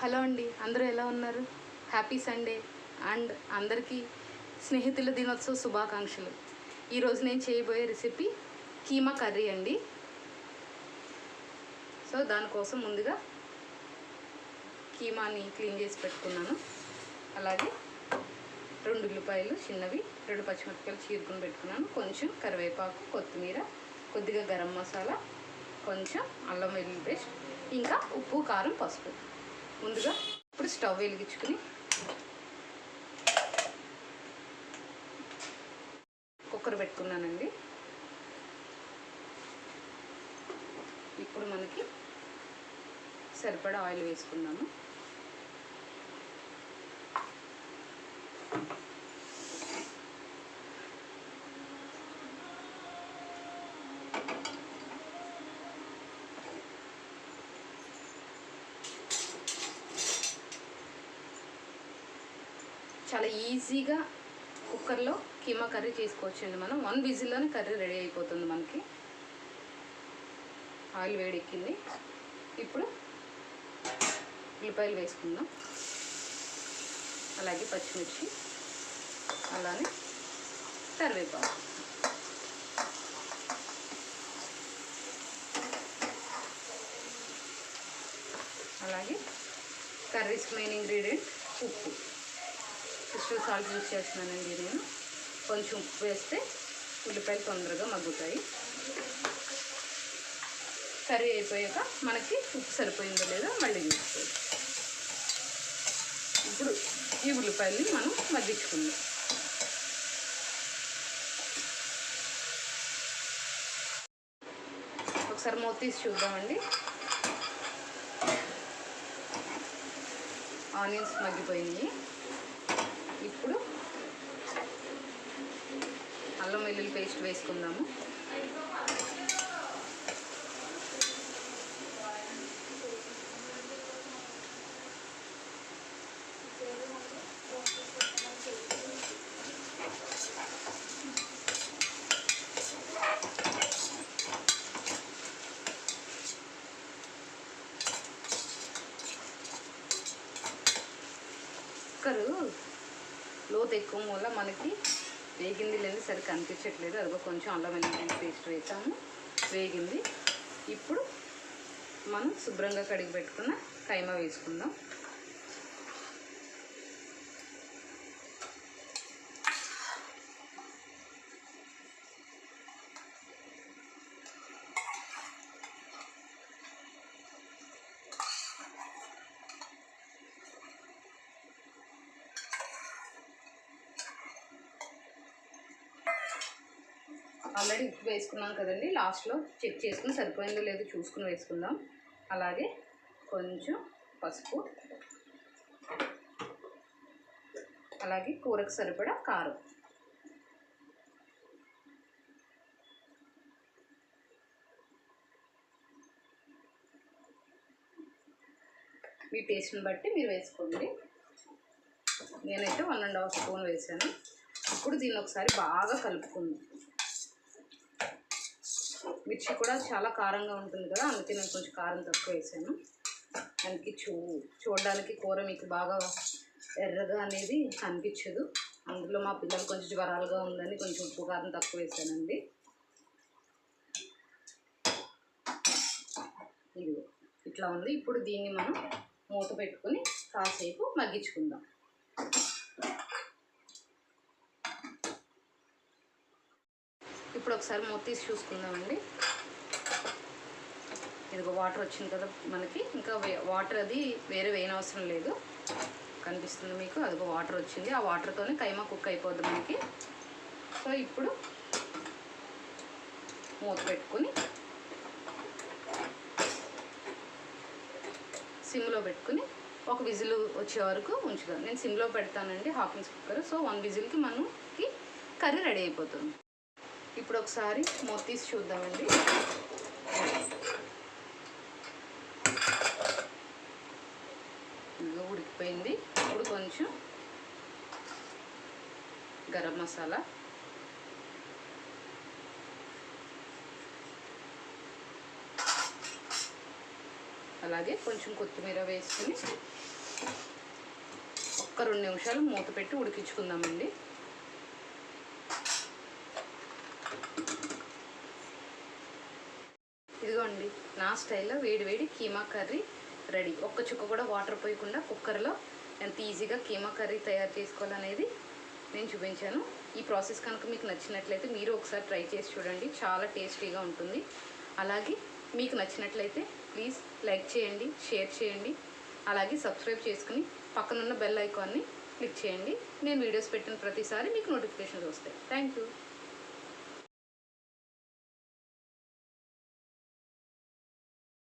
Hello అండి, అందరూ ఎలా ఉన్నారు? హ్యాపీ సండే అండ్ అందరికీ స్నేహితుల దినోత్సవ శుభాకాంక్షలు. ఈరోజు నేను చేయబోయే రెసిపీ కీమా కర్రీ అండి. సో దానికోసం ముందుగా కీమాని క్లీన్ చేసి పెట్టుకున్నాను. అలాగే 2 ఉల్లిపాయలు చిన్నవి, 2 పచ్చిమిరపకాయలు చీరుకొని పెట్టుకున్నాను. కొంచెం కరివేపాకు, కొత్తిమీర, కొద్దిగా గరం మసాలా, కొంచెం అల్లం వెల్లుల్లి పేస్ట్, ఇంకా ఉప్పు, కారం, పసుపు. ముందుగా ఇప్పుడు స్టవ్ వెలిగించుకుని కుక్కర్ పెట్టుకున్నానండి. ఇప్పుడు మనకి సరిపడా ఆయిల్ వేసుకుందాము. చాలా ఈజీగా కుక్కర్లో కీమా కర్రీ చేసుకోవచ్చండి. మనం 1 విజిల్లోనే కర్రీ రెడీ అయిపోతుంది మనకి. ఆయిల్ వేడెక్కింది. ఇప్పుడు ఉల్లిపాయలు వేసుకుందాం, అలాగే పచ్చిమిర్చి, అలానే కరివేపాకు. అలాగే కర్రీస్ మెయిన్ ఇంగ్రీడియంట్ ఉప్పు. ఫస్ట్ సాల్ట్ యూజ్ చేస్తున్నానండి నేను. కొంచెం ఉప్పు వేస్తే ఉల్లిపాయలు తొందరగా మగ్గుతాయి. కర్రీ అయిపోయాక మనకి ఉప్పు సరిపోయిందో లేదో మళ్ళీ చూసుకోవాలి. ఇప్పుడు ఈ ఉల్లిపాయల్ని మనం మగ్గించుకుందాం. ఒకసారి మూత తీసి చూద్దామండి. ఆనియన్స్ మగ్గిపోయినాయి. ఇప్పుడు అల్లం వెల్లుల్లి పేస్ట్ వేసుకుందాము. కుక్కరు లోతు ఎక్కువ వల్ల మనకి వేగింది లేదు సరిగ్గా అనిపించట్లేదు. అదిగో కొంచెం అల్లం వెల్లుల్లి పేస్ట్ వేసాము, వేగింది. ఇప్పుడు మనం శుభ్రంగా కడిగి పెట్టుకున్న కైమా వేసుకుందాం. ఆల్రెడీ ఉప్పు వేసుకున్నాం కదండి, లాస్ట్లో చెక్ చేసుకుని సరిపోయిందో లేదో చూసుకుని వేసుకుందాం. అలాగే కొంచెం పసుపు, అలాగే కూరకు సరిపడా కారం. మీ టేస్ట్ని బట్టి మీరు వేసుకోండి. నేనైతే 1½ స్పూన్ వేసాను. ఇప్పుడు దీన్ని ఒకసారి బాగా కలుపుకుందాం. మిర్చి కూడా చాలా కారంగా ఉంటుంది కదా, అందుకే నేను కొంచెం కారం తక్కువ వేసాను. దానికి చూడడానికి కూర మీకు బాగా ఎర్రగా అనేది అనిపించదు. అందులో మా పిల్లలు కొంచెం జ్వరాలుగా ఉందని కొంచెం ఉప్పు కారం తక్కువ వేసానండి. ఇది ఇట్లా ఉంది. ఇప్పుడు దీన్ని మనం మూత పెట్టుకొని కాసేపు మగ్గించుకుందాం. ఇప్పుడు ఒకసారి మూత తీసి చూసుకుందామండి. ఇదిగో వాటర్ వచ్చింది కదా మనకి. ఇంకా వాటర్ అది వేరే వేయనవసరం లేదు, కనిపిస్తుంది మీకు. అదిగో వాటర్ వచ్చింది. ఆ వాటర్తోనే కైమా కుక్ అయిపోద్ది మనకి. సో ఇప్పుడు మూత పెట్టుకొని సిమ్లో పెట్టుకుని 1 విజిల్ వచ్చే వరకు ఉంచుదాం. నేను సిమ్లో పెడతానండి, 1/2 ఇంచ్ కుక్కర్. సో 1 విజిల్కి మనకి కర్రీ రెడీ అయిపోతుంది. ఇప్పుడు ఒకసారి మూత తీసి చూద్దామండి. ఉడికిపోయింది. ఇప్పుడు కొంచెం గరం మసాలా, అలాగే కొంచెం కొత్తిమీర వేసుకొని ఒక 2 నిమిషాలు మూత పెట్టి ఉడికించుకుందామండి. ఇదిగోండి నా స్టైల్లో వేడి కీమా కర్రీ రెడీ. ఒక్క చుక్క కూడా వాటర్ పోయకుండా కుక్కర్లో ఎంత ఈజీగా కీమా కర్రీ తయారు చేసుకోవాలనేది నేను చూపించాను. ఈ ప్రాసెస్ కనుక మీకు నచ్చినట్లయితే మీరు ఒకసారి ట్రై చేసి చూడండి, చాలా టేస్టీగా ఉంటుంది. అలాగే మీకు నచ్చినట్లయితే ప్లీజ్ లైక్ చేయండి, షేర్ చేయండి, అలాగే సబ్స్క్రైబ్ చేసుకుని పక్కనున్న బెల్ ఐకాన్ని క్లిక్ చేయండి. నేను వీడియోస్ పెట్టిన ప్రతిసారి మీకు నోటిఫికేషన్స్ వస్తాయి. Thank you.